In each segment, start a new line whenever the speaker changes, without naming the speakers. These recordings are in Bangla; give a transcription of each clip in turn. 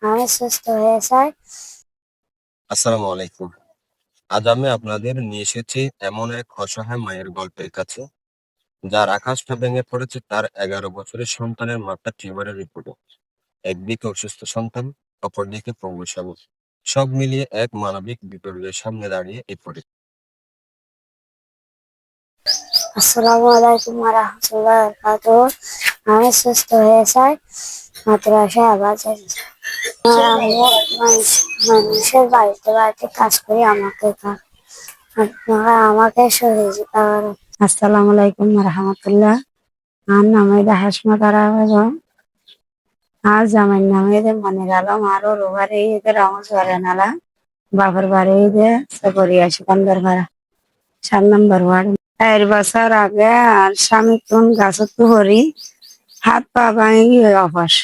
আমি সুস্থ হয়ে যাই।
আসসালামু আলাইকুম। আজ আমি আপনাদের নিয়ে এসেছি এমন এক অসহায় মায়ের গল্পের কাছে, যার আকাশটা ভেঙে পড়েছে তার 11 বছরের সন্তানের মাথা টিউমারের রিপোর্টে। একদিকে অসুস্থ সন্তান, অপরদিকে প্রৌঢ়। সব মিলিয়ে এক মানবিক বিপর্যয়ের সামনে দাঁড়িয়ে এই পরিবার।
আসসালামু আলাইকুম ওয়া রাহমাতুল্লাহি ওয়া বারাকাতুহু। আমি সুস্থ হয়ে যাই, মাদ্রাসায় আবার যাই। আমি মানুষের বাড়িতে বাড়িতে কাজ করি, আপনারা আমাকে সহযোগিতা করেন। আসসালামু আলাইকুম ওয়া রাহমাতুল্লাহ। আমার নাম হইলো হাসমত আরা বেগম। আজ আমার নাম হইলো মনির আলম। আর ওর বাড়ি হইলো রঙচুয়ারে নালা, বাপের বাড়ি হইলো সপরিয়া সিকান্দারপাড়া, 7 নম্বর ওয়ার্ড। 4 বছর আগে আর স্বামী তুন গাছত হরি হাত পা ভাঙি গিয়ে অপাস।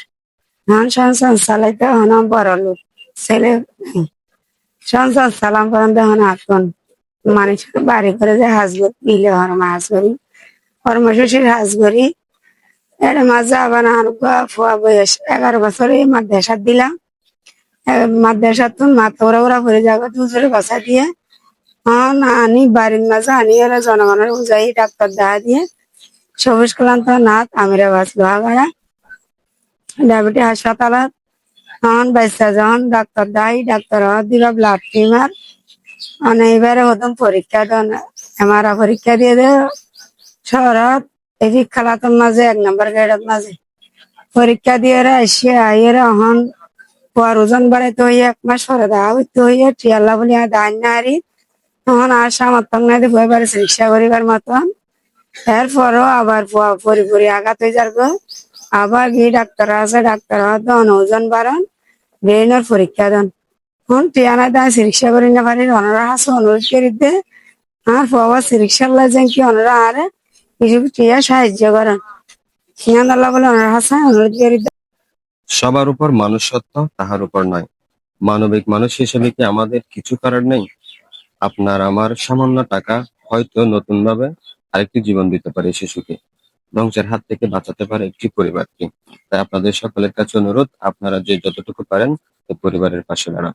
এখন সংসার চালাইতে হন বড় লোক ছেলে নেই। সংসার চালাম করেন দেখুন এখন মানুষের বাড়ি করে যে হাজগর দিলে হরমা হাজ করি, কর্মশশীর হাজ করি। এর মাঝে আবার আর ফুয়া বয়স 11 বছরে মাদ্রাসাত দিলাম। মাদ্রাসাত তুন মাথা ওরা ওরা ভরে যাবে দুজোরে বসা দিয়ে। হ্যাঁ না আনি বাড়ির মাঝে আনি এরা জনগণের বুঝাই ডাক্তার দেখা দিয়ে সবুজ ক্লান্ত নাথ আমিরাবাদ লোহাগাড়া ডায়াবেটিস হাসপাতালত। তখন বাচ্চা যখন ডাক্তার দেয়, ডাক্তার দিবা ব্লাড টিমার মানে এবারে প্রথম পরীক্ষা দেন, এমআরআই পরীক্ষা দিয়ে দে শহরত এই খেলাতের মাঝে 1 নম্বর গেটের মাঝে পরীক্ষা দিয়ে আসে আইয়ের হন পর ওজন বাড়াইতে হইয়া 1 মাস পরে দেখা হইতে হইয়া টিয়াল্লা বলি দান না হারি। তখন আর সামর্থ্য নাই দিয়ে বই পারে চিকিৎসা করিবার মতন। এরপরও আবার পরিপুরি আঘাত হয়ে যার গো। আবার গিয়ে ডাক্তার আছে, ডাক্তার হন ওজন বাড়ান ব্রেনের পরীক্ষা দেন। টিয়ানা দেয় চিকিৎসা করি না পারি অনরা আছে অনুরোধ করি দে আর বাবা চিকিৎসার লাগে কি অনরা আরে কিছু টিয়া সাহায্য করেন সিয়ান আল্লাহ বলে অনরা হাসা অনুরোধ করি দে।
সবার উপর মানুষ সত্য, তাহার উপর নয়। মানবিক মানুষ হিসেবে কি আমাদের কিছু করার নেই? আপনার আমার সামান্য টাকা হয়তো নতুন ভাবে আরেকটি জীবন দিতে পারে শিশুকে, ধ্বংসের হাত থেকে বাঁচাতে পারে একটি পরিবারকে। তাই আপনাদের সকলের কাছে অনুরোধ, আপনারা যে যতটুকু পারেন এই পরিবারের পাশে দাঁড়ান।